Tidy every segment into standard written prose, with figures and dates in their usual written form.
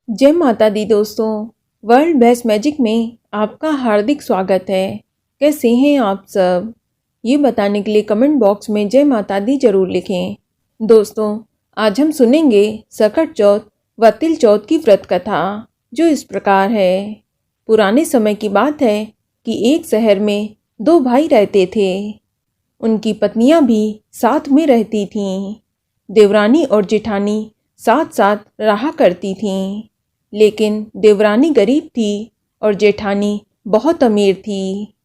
जय माता दी दोस्तों। वर्ल्ड बेस्ट मैजिक में आपका हार्दिक स्वागत है। कैसे हैं आप सब? ये बताने के लिए कमेंट बॉक्स में जय माता दी जरूर लिखें। दोस्तों, आज हम सुनेंगे सकट चौथ व तिल चौथ की व्रत कथा, जो इस प्रकार है। पुराने समय की बात है कि एक शहर में दो भाई रहते थे। उनकी पत्नियां भी साथ में रहती थीं। देवरानी और जेठानी साथ साथ रहा करती थीं। लेकिन देवरानी गरीब थी और जेठानी बहुत अमीर थी।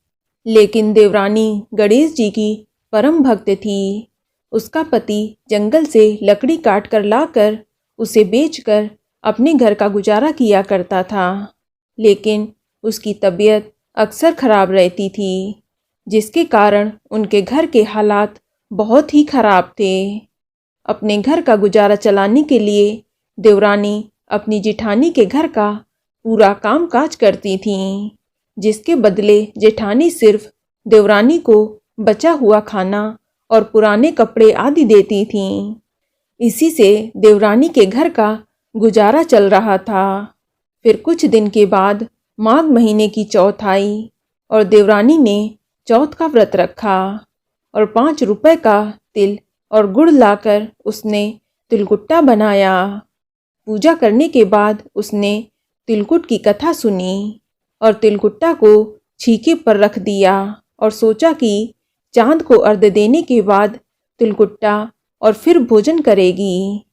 लेकिन देवरानी गणेश जी की परम भक्त थी। उसका पति जंगल से लकड़ी काट कर लाकर उसे बेचकर अपने घर का गुजारा किया करता था। लेकिन उसकी तबीयत अक्सर खराब रहती थी, जिसके कारण उनके घर के हालात बहुत ही खराब थे। अपने घर का गुजारा चलाने के लिए देवरानी अपनी जेठानी के घर का पूरा काम काज करती थीं, जिसके बदले जेठानी सिर्फ देवरानी को बचा हुआ खाना और पुराने कपड़े आदि देती थीं। इसी से देवरानी के घर का गुजारा चल रहा था। फिर कुछ दिन के बाद माघ महीने की चौथ आई और देवरानी ने चौथ का व्रत रखा और 5 रुपए का तिल और गुड़ लाकर उसने तिलकुट्टा बनाया। पूजा करने के बाद उसने तिलकुट की कथा सुनी और तिलकुट्टा को छीके पर रख दिया और सोचा कि चांद को अर्घ्य देने के बाद तिलकुट्टा और फिर भोजन करेगी।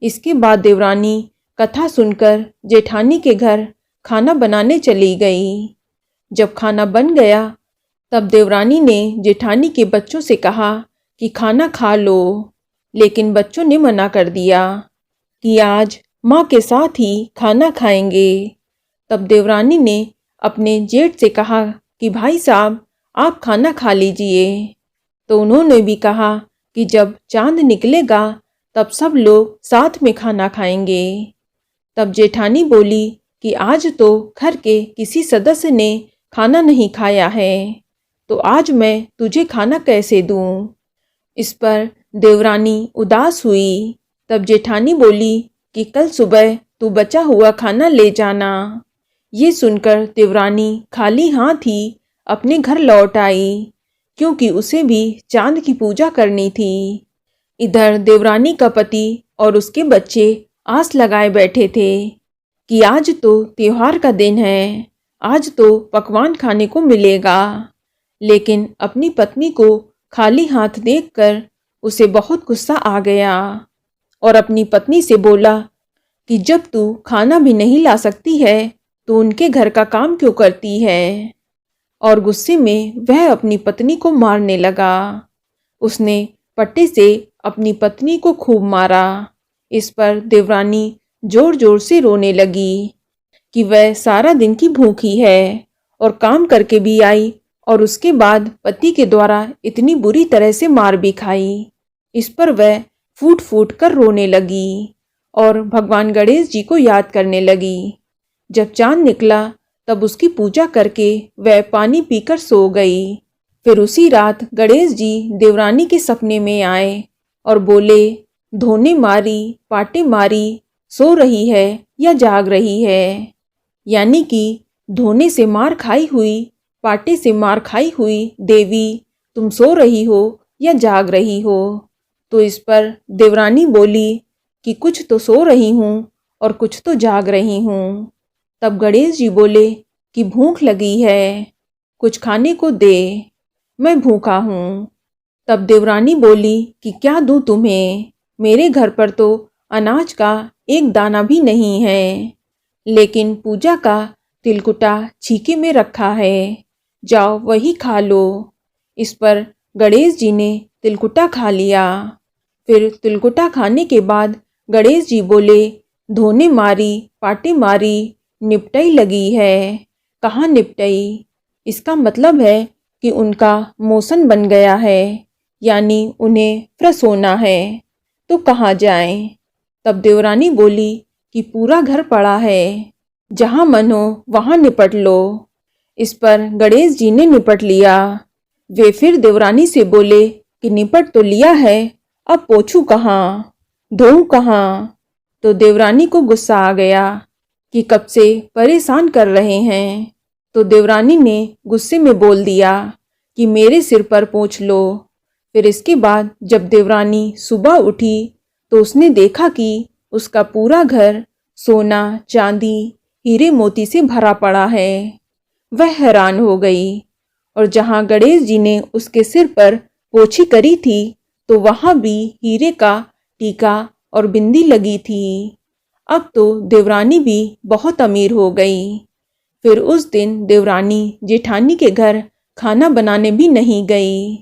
इसके बाद देवरानी कथा सुनकर जेठानी के घर खाना बनाने चली गई। जब खाना बन गया तब देवरानी ने जेठानी के बच्चों से कहा कि खाना खा लो, लेकिन बच्चों ने मना कर दिया कि आज माँ के साथ ही खाना खाएंगे। तब देवरानी ने अपने जेठ से कहा कि भाई साहब, आप खाना खा लीजिए। तो उन्होंने भी कहा कि जब चांद निकलेगा तब सब लोग साथ में खाना खाएंगे। तब जेठानी बोली कि आज तो घर के किसी सदस्य ने खाना नहीं खाया है, तो आज मैं तुझे खाना कैसे दूं? इस पर देवरानी उदास हुई। तब जेठानी बोली कि कल सुबह तू बचा हुआ खाना ले जाना। ये सुनकर देवरानी खाली हाथ ही अपने घर लौट आई, क्योंकि उसे भी चांद की पूजा करनी थी। इधर देवरानी का पति और उसके बच्चे आस लगाए बैठे थे कि आज तो त्योहार का दिन है, आज तो पकवान खाने को मिलेगा। लेकिन अपनी पत्नी को खाली हाथ देखकर उसे बहुत गुस्सा आ गया और अपनी पत्नी से बोला कि जब तू खाना भी नहीं ला सकती है तो उनके घर का काम क्यों करती है? और गुस्से में वह अपनी पत्नी को मारने लगा। उसने पट्टे से अपनी पत्नी को खूब मारा। इस पर देवरानी जोर जोर से रोने लगी कि वह सारा दिन की भूखी है और काम करके भी आई और उसके बाद पति के द्वारा इतनी बुरी तरह से मार भी खाई। इस पर वह फूट फूट कर रोने लगी और भगवान गणेश जी को याद करने लगी। जब चांद निकला तब उसकी पूजा करके वह पानी पीकर सो गई। फिर उसी रात गणेश जी देवरानी के सपने में आए और बोले, धोने मारी पाटे मारी, सो रही है या जाग रही है? यानी कि धोने से मार खाई हुई, पाटे से मार खाई हुई देवी, तुम सो रही हो या जाग रही हो? तो इस पर देवरानी बोली कि कुछ तो सो रही हूँ और कुछ तो जाग रही हूँ। तब गणेश जी बोले कि भूख लगी है, कुछ खाने को दे, मैं भूखा हूँ। तब देवरानी बोली कि क्या दूँ तुम्हें? मेरे घर पर तो अनाज का एक दाना भी नहीं है, लेकिन पूजा का तिलकुटा छीके में रखा है, जाओ वही खा लो। इस पर गणेश जी ने तिलकुटा खा लिया। फिर तिलकुटा खाने के बाद गणेश जी बोले, धोने मारी पाटे मारी, निपटई लगी है। कहाँ निपटई? इसका मतलब है कि उनका मोशन बन गया है, यानी उन्हें फ्रस होना है, तो कहाँ जाएं? तब देवरानी बोली कि पूरा घर पड़ा है, जहाँ मन हो वहाँ निपट लो। इस पर गणेश जी ने निपट लिया। वे फिर देवरानी से बोले कि निपट तो लिया है, अब पोछूं कहाँ, धोऊं कहाँ? तो देवरानी को गुस्सा आ गया कि कब से परेशान कर रहे हैं। तो देवरानी ने गुस्से में बोल दिया कि मेरे सिर पर पोंछ लो। फिर इसके बाद जब देवरानी सुबह उठी तो उसने देखा कि उसका पूरा घर सोना, चांदी, हीरे मोती से भरा पड़ा है। वह हैरान हो गई और जहां गणेश जी ने उसके सिर पर पोछी करी थी तो वहां भी हीरे का टीका और बिंदी लगी थी। अब तो देवरानी भी बहुत अमीर हो गई। फिर उस दिन देवरानी जेठानी के घर खाना बनाने भी नहीं गई।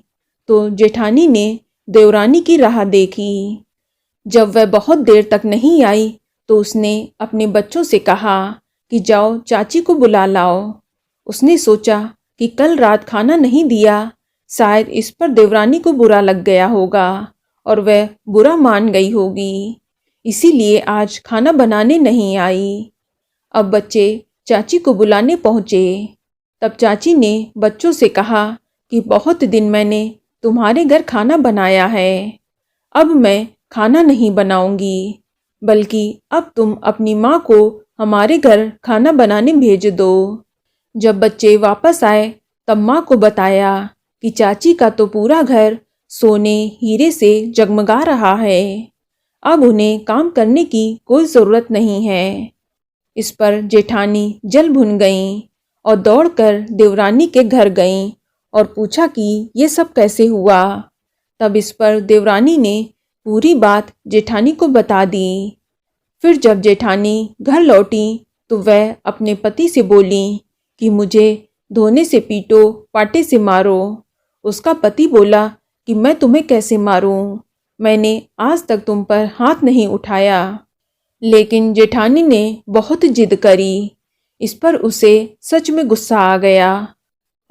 तो जेठानी ने देवरानी की राह देखी। जब वह बहुत देर तक नहीं आई तो उसने अपने बच्चों से कहा कि जाओ चाची को बुला लाओ। उसने सोचा कि कल रात खाना नहीं दिया, शायद इस पर देवरानी को बुरा लग गया होगा और वह बुरा मान गई होगी, इसीलिए आज खाना बनाने नहीं आई। अब बच्चे चाची को बुलाने पहुँचे। तब चाची ने बच्चों से कहा कि बहुत दिन मैंने तुम्हारे घर खाना बनाया है, अब मैं खाना नहीं बनाऊंगी, बल्कि अब तुम अपनी माँ को हमारे घर खाना बनाने भेज दो। जब बच्चे वापस आए तब माँ को बताया कि चाची का तो पूरा घर सोने हीरे से जगमगा रहा है, अब उन्हें काम करने की कोई ज़रूरत नहीं है। इस पर जेठानी जल भुन गईं और दौड़कर देवरानी के घर गईं और पूछा कि ये सब कैसे हुआ। तब इस पर देवरानी ने पूरी बात जेठानी को बता दी। फिर जब जेठानी घर लौटी तो वह अपने पति से बोली कि मुझे धोने से पीटो, पाटे से मारो। उसका पति बोला कि मैं तुम्हें कैसे मारूं, मैंने आज तक तुम पर हाथ नहीं उठाया। लेकिन जेठानी ने बहुत जिद करी। इस पर उसे सच में गुस्सा आ गया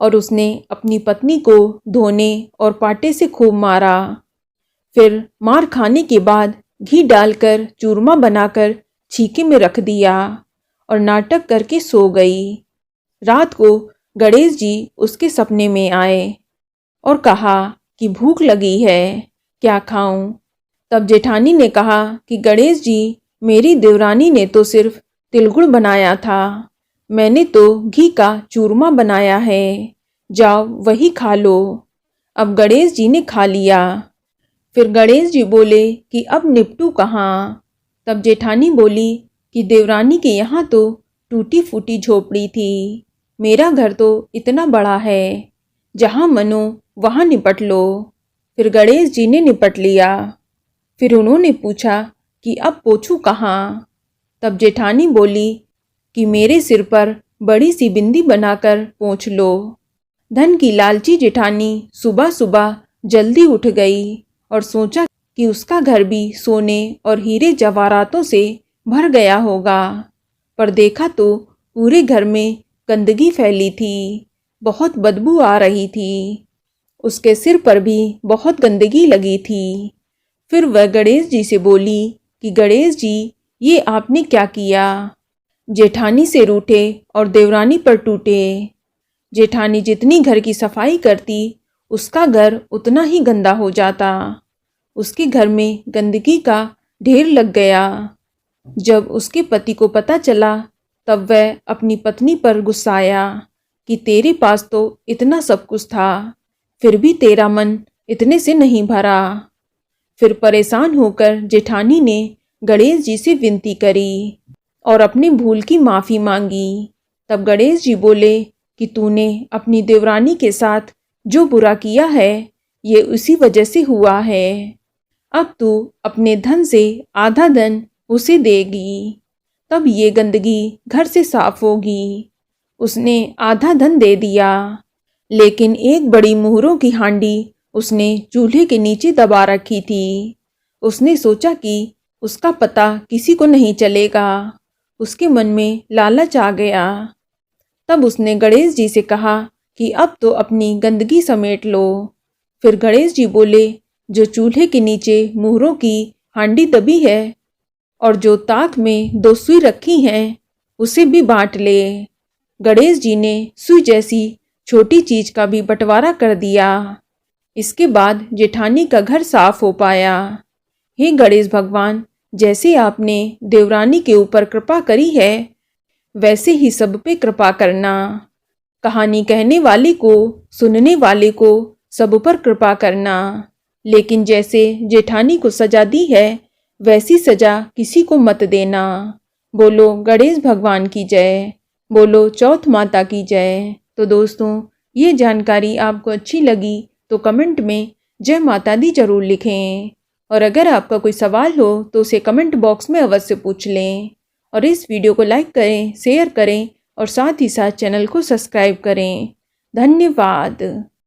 और उसने अपनी पत्नी को धोने और पाटे से खूब मारा। फिर मार खाने के बाद घी डालकर चूरमा बनाकर छीके में रख दिया और नाटक करके सो गई। रात को गणेश जी उसके सपने में आए और कहा कि भूख लगी है, क्या खाऊं। तब जेठानी ने कहा कि गणेश जी, मेरी देवरानी ने तो सिर्फ तिलगुड़ बनाया था, मैंने तो घी का चूरमा बनाया है, जाओ वही खा लो। अब गणेश जी ने खा लिया। फिर गणेश जी बोले कि अब निपटू कहाँ। तब जेठानी बोली कि देवरानी के यहाँ तो टूटी फूटी झोपड़ी थी, मेरा घर तो इतना बड़ा है, जहाँ मनो वहाँ निपट लो। फिर गणेश जी ने निपट लिया। फिर उन्होंने पूछा कि अब पोछूं कहाँ। तब जेठानी बोली कि मेरे सिर पर बड़ी सी बिंदी बनाकर पोंछ लो। धन की लालची जेठानी सुबह सुबह जल्दी उठ गई और सोचा कि उसका घर भी सोने और हीरे जवाहरातों से भर गया होगा, पर देखा तो पूरे घर में गंदगी फैली थी, बहुत बदबू आ रही थी। उसके सिर पर भी बहुत गंदगी लगी थी। फिर वह गणेश जी से बोली कि गणेश जी, ये आपने क्या किया। जेठानी से रूठे और देवरानी पर टूटे। जेठानी जितनी घर की सफाई करती उसका घर उतना ही गंदा हो जाता। उसके घर में गंदगी का ढेर लग गया। जब उसके पति को पता चला तब वह अपनी पत्नी पर गुस्साया कि तेरे पास तो इतना सब कुछ था, फिर भी तेरा मन इतने से नहीं भरा। फिर परेशान होकर जेठानी ने गणेश जी से विनती करी और अपनी भूल की माफ़ी मांगी। तब गणेश जी बोले कि तूने अपनी देवरानी के साथ जो बुरा किया है ये उसी वजह से हुआ है, अब तू अपने धन से आधा धन उसे देगी, तब ये गंदगी घर से साफ होगी। उसने आधा धन दे दिया, लेकिन एक बड़ी मुहरों की हांडी उसने चूल्हे के नीचे दबा रखी थी। उसने सोचा कि उसका पता किसी को नहीं चलेगा। उसके मन में लालच आ गया। तब उसने गणेश जी से कहा कि अब तो अपनी गंदगी समेट लो। फिर गणेश जी बोले, जो चूल्हे के नीचे मुहरों की हांडी दबी है और जो ताक में 2 सुई रखी हैं उसे भी बांट ले। गणेश जी ने सुई जैसी छोटी चीज का भी बंटवारा कर दिया। इसके बाद जेठानी का घर साफ हो पाया। हे गणेश भगवान, जैसे आपने देवरानी के ऊपर कृपा करी है वैसे ही सब पे कृपा करना। कहानी कहने वाले को, सुनने वाले को सब पर कृपा करना। लेकिन जैसे जेठानी को सजा दी है वैसी सजा किसी को मत देना। बोलो गणेश भगवान की जय, बोलो चौथ माता की जय। तो दोस्तों, ये जानकारी आपको अच्छी लगी तो कमेंट में जय माता दी जरूर लिखें। और अगर आपका कोई सवाल हो तो उसे कमेंट बॉक्स में अवश्य पूछ लें। और इस वीडियो को लाइक करें, शेयर करें और साथ ही साथ चैनल को सब्सक्राइब करें। धन्यवाद।